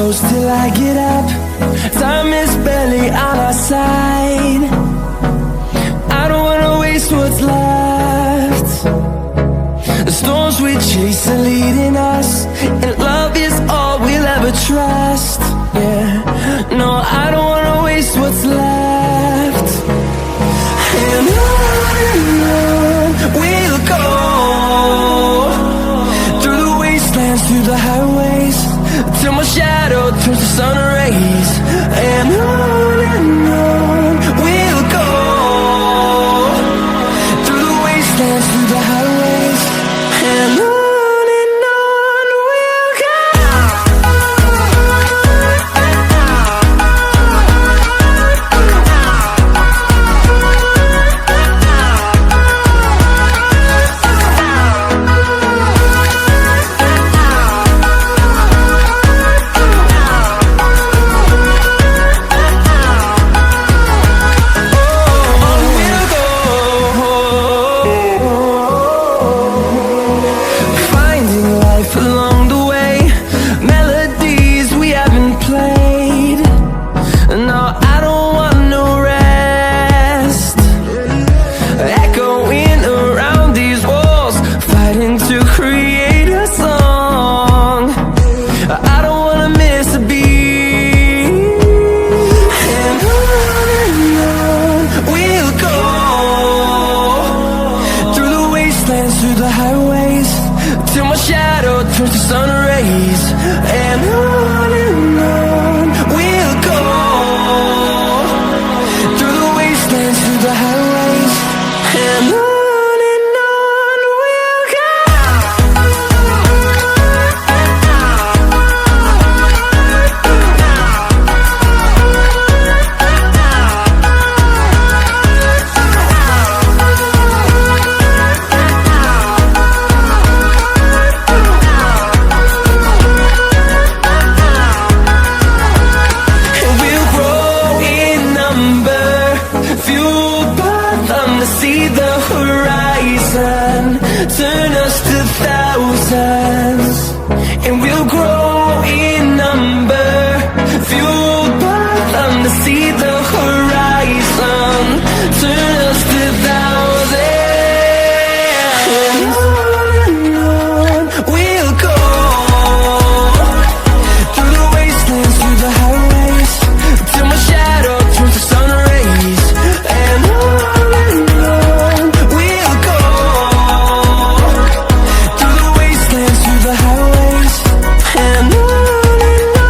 close till I get up. Time is barely on our side. I don't wanna waste what's left. The storms we chase are leading us, and love is all we'll ever trust. Yeah, no, I don't wanna waste what's left. And on we'll go, through the wastelands, through the highways, till my shadow turns to sun rays. And on we'll go, through the wastelands, through the highways, and on we'll go. Through the highways, till my shadow turns to sun rays. And on we'll go, through the wastelands, through the highways, and on we'll go. Turn us to thousands, and we'll grow in number, fueled by them to see the horizon. Turn us to thousands, and on we'll go, through the wastelands, through the highways, till my shadow turns to sun rays. And on we'll go, through the wastelands, through the highways, and on we'll go.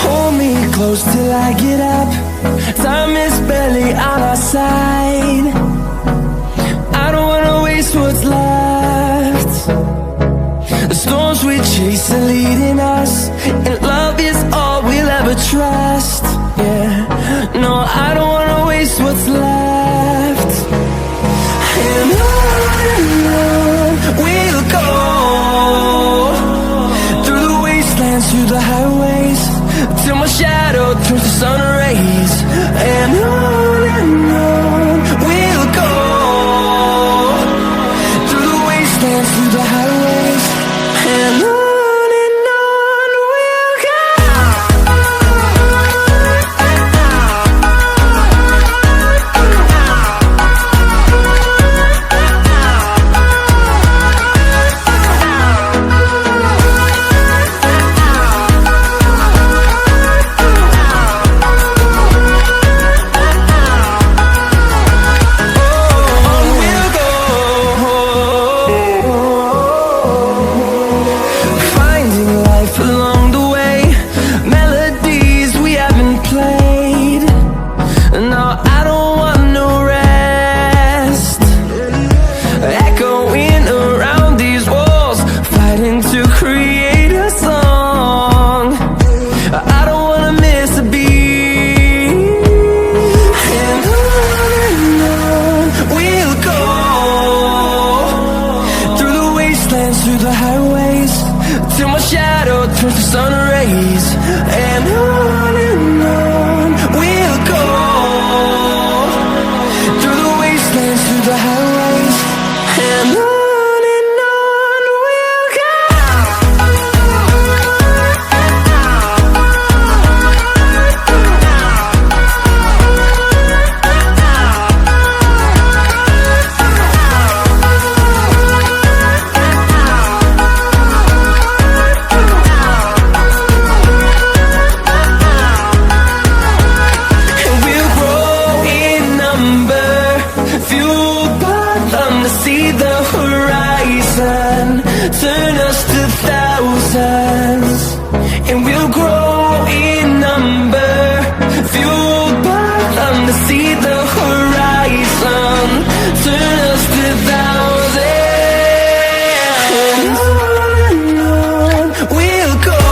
Hold me close till I get up. Time is barely on our side. I don't wanna waste what's left. The storms we chase are leading us, and love is all we'll ever trust. Yeah, no, I don't wanna waste what's left. And on we'll go, through the wastelands, through the highways, till my shadow turns to sun rays. And on we'll go, through the wastelands, through the highways, and on the highways, and on we'll go. See the horizon, turn us to thousands, and we'll grow in number, fueled by them. To see the horizon, turn us to thousands, and on we'll go,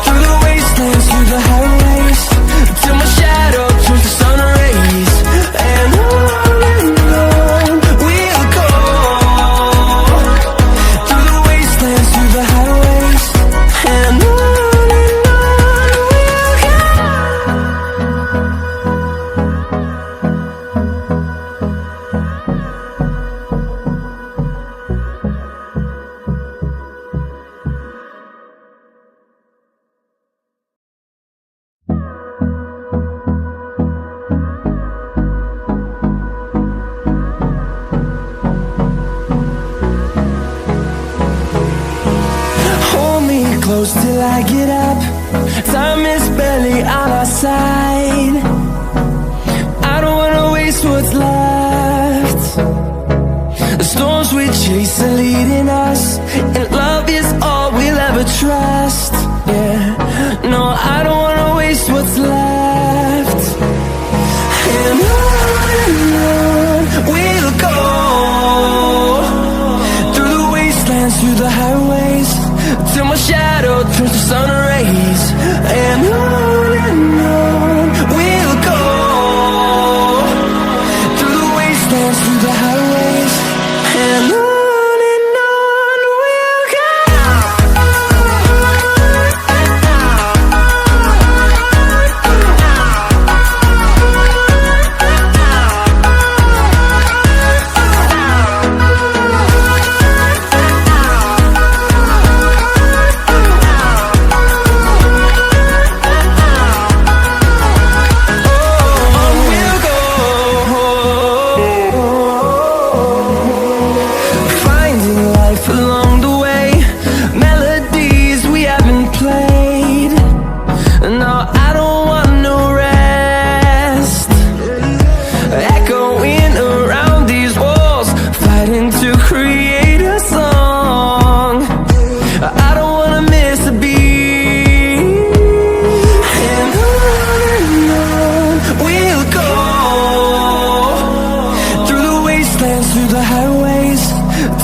through the wastelands, through the highways, till my shadow turns to sun rays, and on close till I get up. Time is barely on our side. I don't wanna waste what's left. The storms we chase are leading us, and love is all we'll ever trust. Yeah, no, I don't wanna waste what's left. And on we'll go, through the wastelands, through the highways, till my shadow turns to sun rays, and on we'll go, through the wastelands, through the highways, and on we'll go.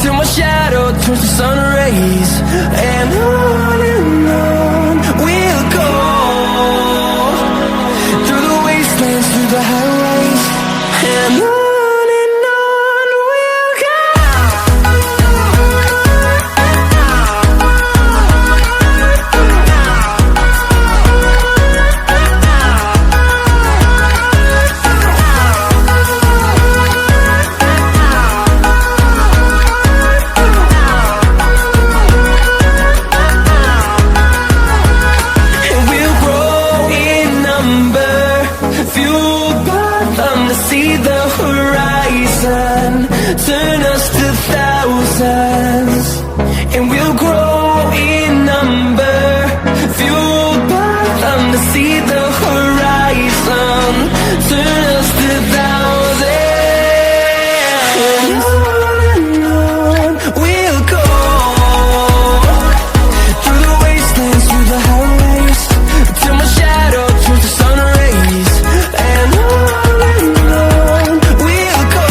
Till my shadow turns to sun rays, and on we'll go, through the wastelands, through the highways, and on we'll go. See the horizon, turn us to thousands, and we'll grow in number, fueled by them. To see the horizon, turn us to thousands, and on we'll go, through the wastelands, through the highways, till my shadow turns to sun rays, and on we'll go,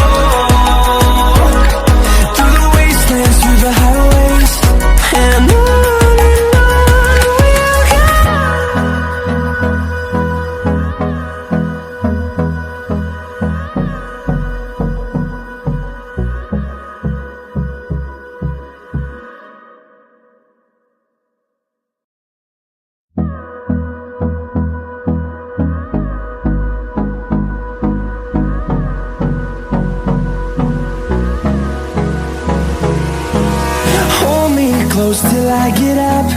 goes till I get up.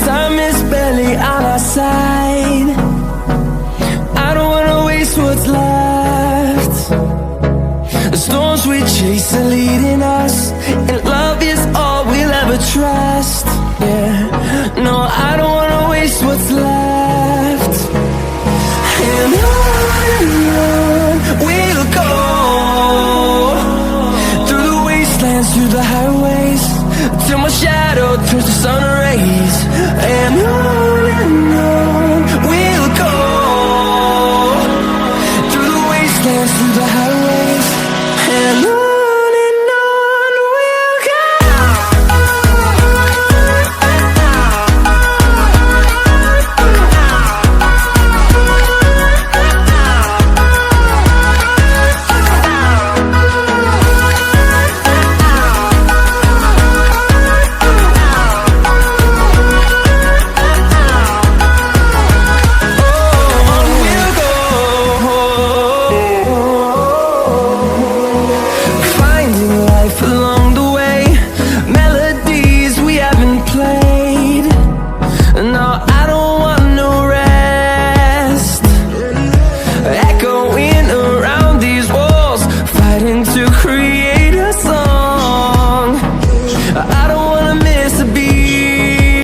Time is barely on our side. I don't wanna waste what's left. The storms we chase are leading us, and love is all we'll ever trust. Yeah, no, I don't wanna waste what's left. And on we'll go, through the wastelands, through the highways, till my shadow turns to sun rays. And on we'll go, through the wastelands, through the highways.